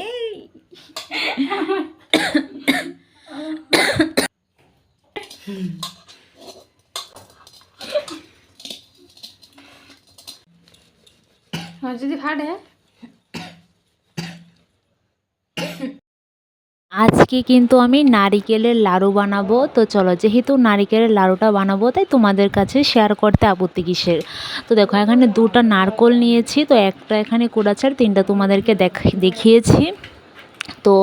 এই যদি ফাটে আজকে কিন্তু আমি নারিকেলের লাড়ু বানাবো। তো চলো, যেহেতু নারিকেলের লাড়ুটা বানাবো তাই তোমাদের কাছে শেয়ার করতে আপত্তি কিসের। তো দেখো এখানে দুটো নারকোল নিয়েছি, তো একটা এখানে কুড়াচ্ছে, তিনটা তোমাদেরকে দেখিয়েছি। তো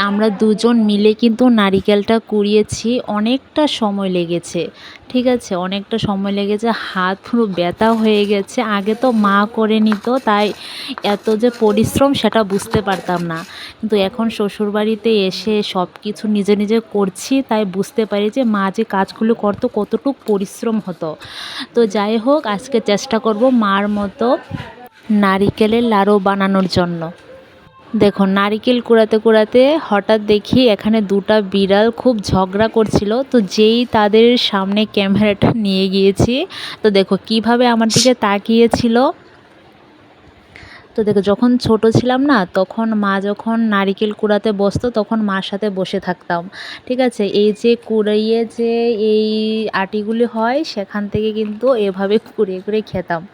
আমরা দুজন মিলে কিন্তু নারিকেলটা কুড়িয়েছি, অনেকটা সময় লেগেছে। ঠিক আছে, অনেকটা সময় লেগেছে, হাত পুরো ব্যথা হয়ে গেছে। আগে তো মা করে নিত, তাই এত যে পরিশ্রম সেটা বুঝতে পারতাম না, কিন্তু এখন শ্বশুরবাড়িতে এসে সব কিছু নিজে নিজে করছি, তাই বুঝতে পারি যে মা যে কাজগুলো করতো কতটুকু পরিশ্রম হতো। তো যাই হোক, আজকে চেষ্টা করব মার মতো নারিকেলের লাড়ু বানানোর জন্য। দেখো নারিকেল কুড়াতে কুড়াতে হঠাৎ দেখি এখানে দুটা বিড়াল খুব ঝগড়া করছিল। তো যেই তাদের সামনে ক্যামেরাটা নিয়ে গিয়েছি, তো দেখো কিভাবে আমার দিকে তাকিয়েছিল। তো দেখো যখন ছোট ছিলাম না, তখন মা যখন নারিকেল কুড়াতে বসতো তখন মার সাথে বসে থাকতাম। ঠিক আছে, এই যে কুড়িয়ে যে এই আটিগুলি হয় সেখান থেকে কিন্তু এভাবে কুড়িয়ে কুড়িয়ে খেতাম।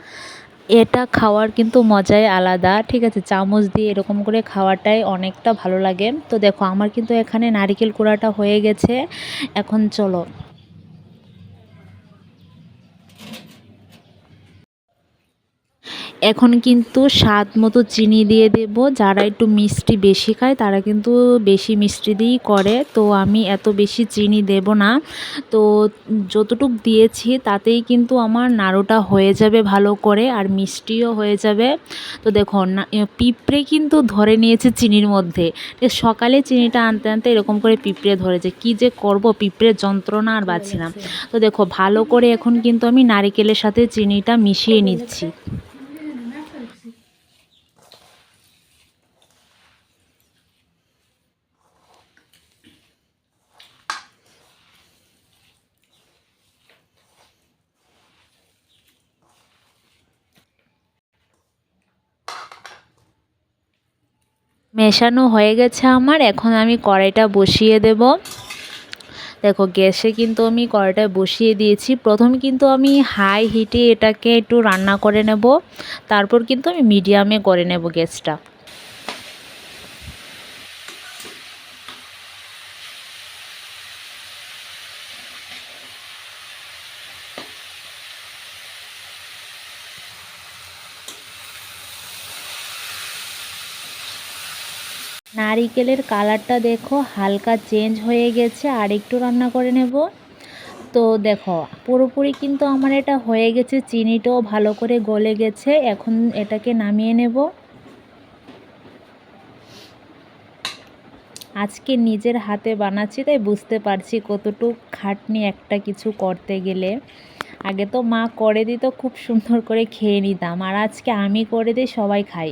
এটা খাওয়ার কিন্তু মজাই আলাদা। ঠিক আছে, চামচ দিয়ে এরকম করে খাওয়াটাই অনেকটা ভালো লাগে। তো দেখো আমার কিন্তু এখানে নারিকেল কুড়াটা হয়ে গেছে। এখন চলো এখন কিন্তু স্বাদ মতো চিনি দিয়ে দেব। যারা একটু মিষ্টি বেশি খায় তারা কিন্তু বেশি মিষ্টি দিয়েই করে, তো আমি এত বেশি চিনি দেব না। তো যতটুক দিয়েছি তাতেই কিন্তু আমার নাড়ুটা হয়ে যাবে ভালো করে, আর মিষ্টিও হয়ে যাবে। তো দেখো পিঁপড়ে কিন্তু ধরে নিয়েছে চিনির মধ্যে। সকালে চিনিটা আনতে আনতে এরকম করে পিঁপড়ে ধরেছে, কি যে করব, পিঁপড়ের যন্ত্রণা আর বাঁচি না। তো দেখো ভালো করে এখন কিন্তু আমি নারিকেলের সাথে চিনিটা মিশিয়ে নিচ্ছি। মেশানো হয়ে গেছে আমার, এখন আমি কড়াইটা বসিয়ে দেব। দেখো গ্যাসে কিন্তু আমি কড়াইটা বসিয়ে দিয়েছি। প্রথমে কিন্তু আমি হাই হিটে এটাকে একটু রান্না করে নেব, তারপর কিন্তু আমি মিডিয়ামে করে নেব গ্যাসটা। নারিকেলের কালারটা দেখো হালকা চেঞ্জ হয়ে গেছে, আর একটু রান্না করে নেব। তো দেখো পুরোপুরি কিন্তু আমার এটা হয়ে গেছে, চিনিটাও ভালো করে গলে গেছে। এখন এটাকে নামিয়ে নেব। আজকে নিজের হাতে বানাচ্ছি, তাই বুঝতে পারছি কতটুকু খাটনি একটা কিছু করতে গেলে। আগে তো মা করে দিত, খুব সুন্দর করে খেয়ে নিতাম, আর আজকে আমি করে দিই, সবাই খাই।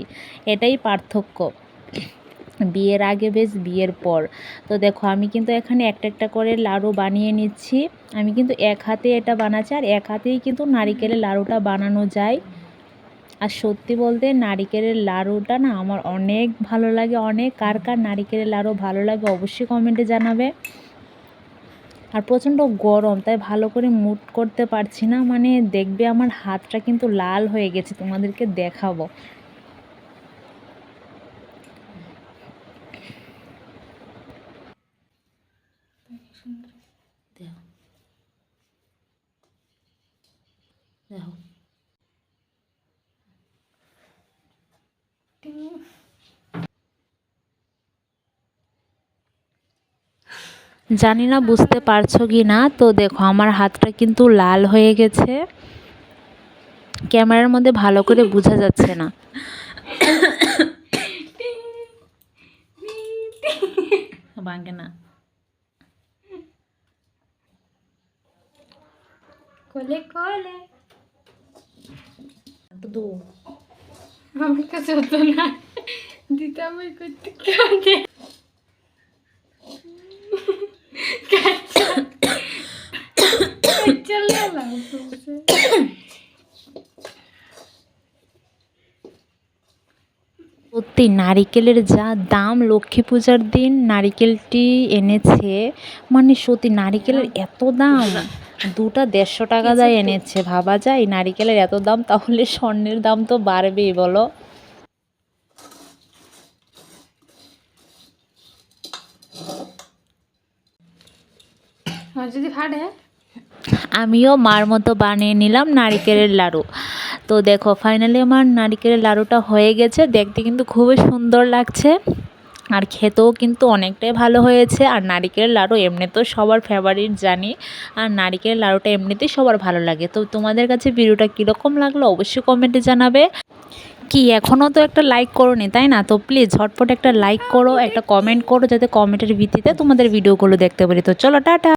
এটাই পার্থক্য বিয়ের আগে বেশ বিয়ের পর। তো দেখো আমি কিন্তু এখানে একটা একটা করে লাড়ু বানিয়ে নিচ্ছি। আমি কিন্তু এক হাতে এটা বানাচ্ছি, আর এক হাতেই কিন্তু নারিকেলের লাড়ুটা বানানো যায়। আর সত্যি বলতে নারিকেলের লাড়ুটা না আমার অনেক ভালো লাগে। অনেক কার কার নারিকেলের লাড়ু ভালো লাগে অবশ্যই কমেন্টে জানাবে। আর প্রচণ্ড গরম, তাই ভালো করে মুট করতে পারছি না, মানে দেখবে আমার হাতটা কিন্তু লাল হয়ে গেছে, তোমাদেরকে দেখাবো। দেখো জানি না বুঝতে পারছো কি না। তো দেখো আমার হাতটা কিন্তু লাল হয়ে গেছে, ক্যামেরার মধ্যে ভালো করে বোঝা যাচ্ছে না। ভাঙে না, কোলে কোলে দু আমার কাছে হতো না, দিতাম ওই করতে কেমন সত্যি নারিকেলের যা দাম, লক্ষ্মী পূজার দিন নারিকেলটি এনেছে, মানে সত্যি নারিকেলের এত দাম, দুটা 150 টাকা দিয়ে এনেছে। ভাবা যায় নারিকেলের এত দাম, তাহলে স্বর্ণের দাম তো বাড়বেই বলো। যদি ফাটে আমিও মার মতো বানিয়ে নিলাম নারিকেলের লাড়ু। তো দেখো ফাইনালি আমার নারিকেলের লাড়ুটা হয়ে গেছে, দেখতে কিন্তু খুবই সুন্দর লাগছে আর খেতেও কিন্তু অনেকটাই ভালো হয়েছে। আর নারিকেলের লাড়ু এমনিতেও সবার ফেভারিট জানি, আর নারিকেলের লাড়ুটা এমনিতেই সবার ভালো লাগে। তো তোমাদের কাছে ভিডিওটা কীরকম লাগলো অবশ্যই কমেন্টে জানাবে। কি এখনও তো একটা লাইক করোনি তাই না? তো প্লিজ ঝটপট একটা লাইক করো, একটা কমেন্ট করো, যাতে কমেন্টের ভিত্তিতে তোমাদের ভিডিওগুলো দেখতে পারি। তো চলো টাটা।